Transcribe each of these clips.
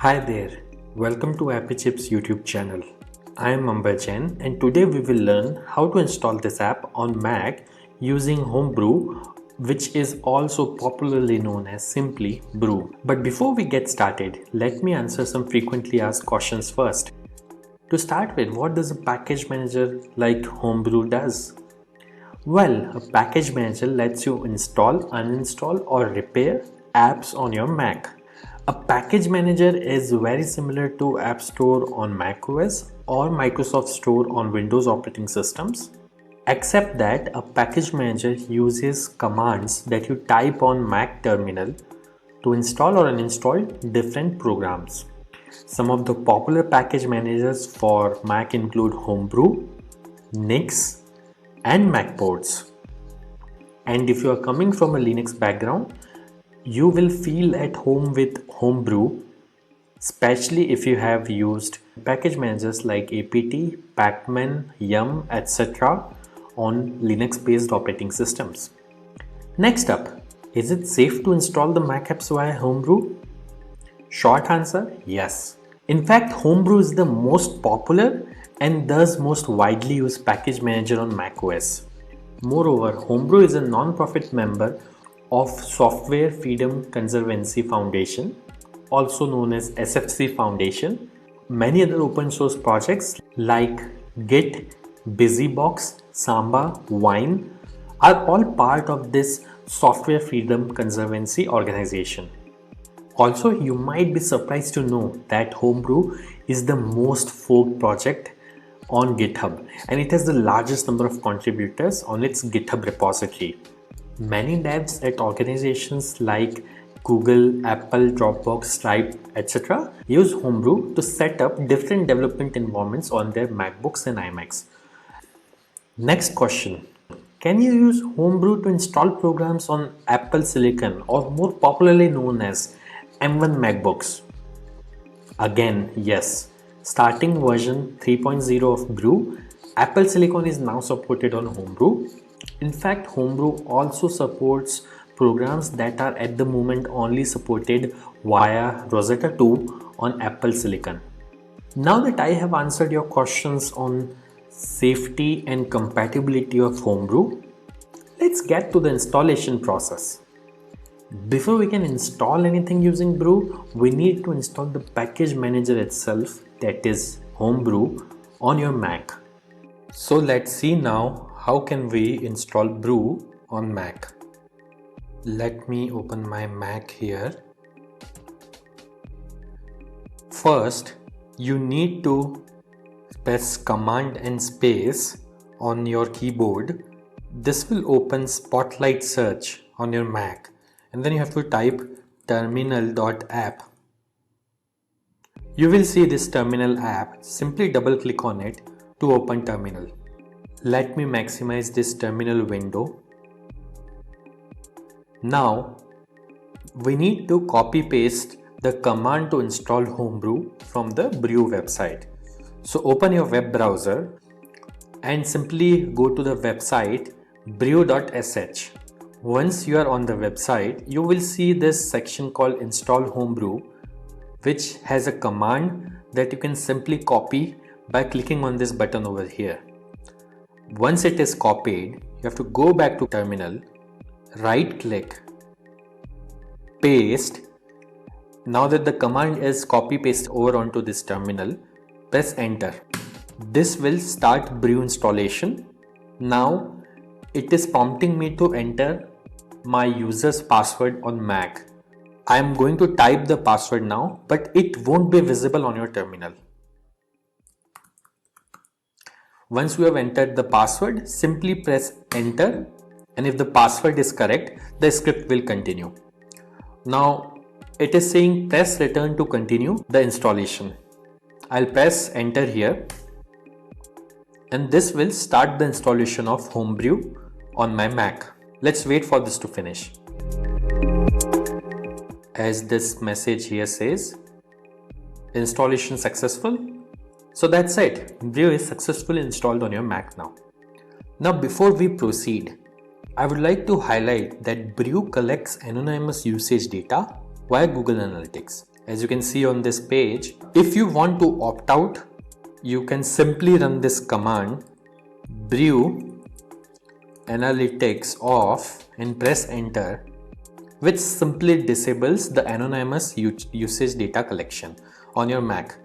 Hi there, welcome to Appy Chips YouTube channel. I am Ambajan and today we will learn how to install this app on Mac using Homebrew, which is also popularly known as simply Brew. But before we get started, let me answer some frequently asked questions first. To start with, what does a package manager like Homebrew does? Well, a package manager lets you install, uninstall or repair apps on your Mac. A package manager is very similar to App Store on macOS or Microsoft Store on Windows operating systems, except that a package manager uses commands that you type on Mac terminal to install or uninstall different programs. Some of the popular package managers for Mac include Homebrew, Nix, and Macports. And if you are coming from a Linux background, you will feel at home with Homebrew, especially if you have used package managers like apt, pacman, yum, etc. on Linux based operating systems. Next up, is it safe to install the Mac apps via Homebrew? Short answer, yes. In fact, Homebrew is the most popular and thus most widely used package manager on macOS. Moreover, Homebrew is a non-profit member of Software Freedom Conservancy Foundation, also known as SFC Foundation. Many other open source projects like Git, BusyBox, Samba, Wine are all part of this Software Freedom Conservancy organization. Also, you might be surprised to know that Homebrew is the most forked project on GitHub and it has the largest number of contributors on its GitHub repository. Many devs at organizations like Google, Apple, Dropbox, Stripe, etc. use Homebrew to set up different development environments on their MacBooks and iMacs. Next question. Can you use Homebrew to install programs on Apple Silicon or more popularly known as M1 MacBooks? Again, yes. Starting version 3.0 of Brew, Apple Silicon is now supported on Homebrew. In fact, Homebrew also supports programs that are at the moment only supported via Rosetta 2 on Apple Silicon. Now that I have answered your questions on safety and compatibility of Homebrew, let's get to the installation process. Before we can install anything using Brew, we need to install the package manager itself, that is Homebrew, on your Mac. So let's see now how can we install Brew on Mac. Let me open my Mac here. First, you need to press Command and space on your keyboard. This will open Spotlight Search on your Mac. And then you have to type terminal.app. You will see this terminal app. Simply double click on it to open terminal. Let me maximize this terminal window. Now we need to copy paste the command to install Homebrew from the Brew website. So open your web browser and simply go to the website brew.sh. Once you are on the website, you will see this section called Install Homebrew, which has a command that you can simply copy by clicking on this button over here. Once it is copied, you have to go back to terminal, right click, paste. Now that the command is copy paste over onto this terminal, press enter. This will start Brew installation. Now it is prompting me to enter my user's password on Mac. I am going to type the password now, but it won't be visible on your terminal. Once you have entered the password, simply press enter, and if the password is correct, the script will continue. Now it is saying press return to continue the installation. I'll press enter here, and this will start the installation of Homebrew on my Mac. Let's wait for this to finish. As this message here says, installation successful. So that's it. Brew is successfully installed on your Mac now. Now before we proceed, I would like to highlight that Brew collects anonymous usage data via Google Analytics. As you can see on this page, if you want to opt out, you can simply run this command brew analytics off and press enter, which simply disables the anonymous usage data collection on your Mac.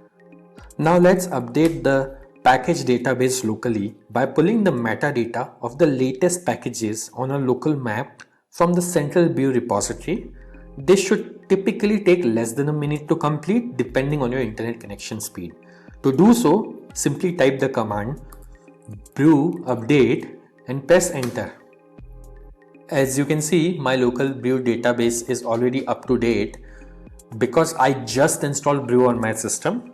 Now let's update the package database locally by pulling the metadata of the latest packages on a local map from the central Brew repository. This should typically take less than a minute to complete depending on your internet connection speed. To do so, simply type the command brew update and press enter. As you can see, my local Brew database is already up to date because I just installed Brew on my system.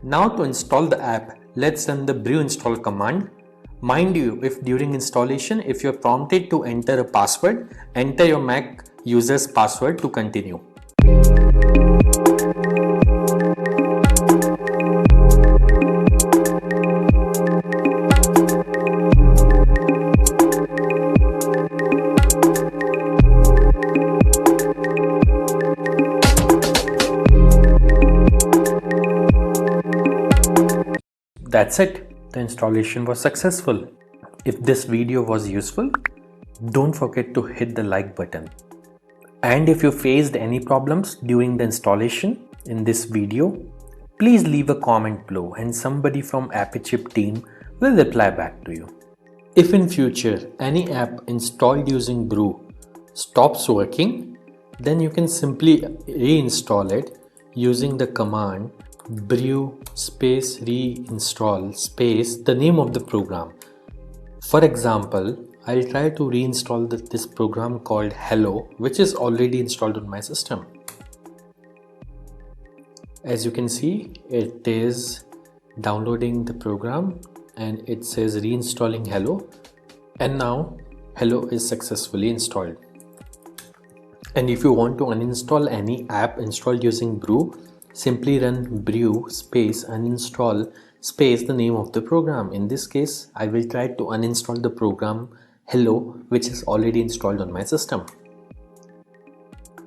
Now to install the app, let's run the brew install command. Mind you, if during installation, if you're prompted to enter a password, enter your Mac user's password to continue. That's it. The installation was successful. If this video was useful, don't forget to hit the like button. And if you faced any problems during the installation in this video, please leave a comment below and somebody from AppyChip team will reply back to you. If in future any app installed using Brew stops working, then you can simply reinstall it using the command brew space reinstall space the name of the program. For example, I'll try to reinstall this program called Hello, which is already installed on my system. As you can see, it is downloading the program and it says reinstalling Hello, and now Hello is successfully installed. And if you want to uninstall any app installed using Brew, simply run brew space uninstall space the name of the program. In this case, I will try to uninstall the program Hello, which is already installed on my system.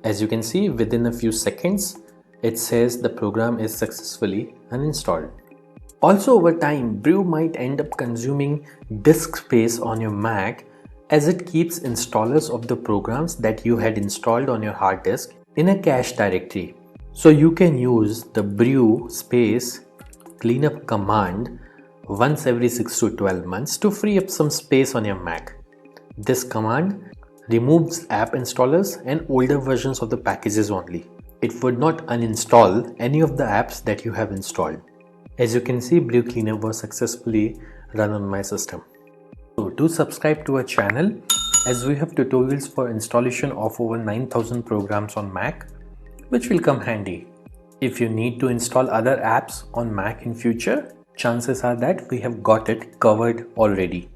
As you can see, within a few seconds, it says the program is successfully uninstalled. Also, over time, Brew might end up consuming disk space on your Mac as it keeps installers of the programs that you had installed on your hard disk in a cache directory. So you can use the brew space cleanup command once every 6 to 12 months to free up some space on your Mac. This command removes app installers and older versions of the packages only. It would not uninstall any of the apps that you have installed. As you can see, Brew cleanup was successfully run on my system. So do subscribe to our channel as we have tutorials for installation of over 9,000 programs on Mac, which will come handy. If you need to install other apps on Mac in future, chances are that we have got it covered already.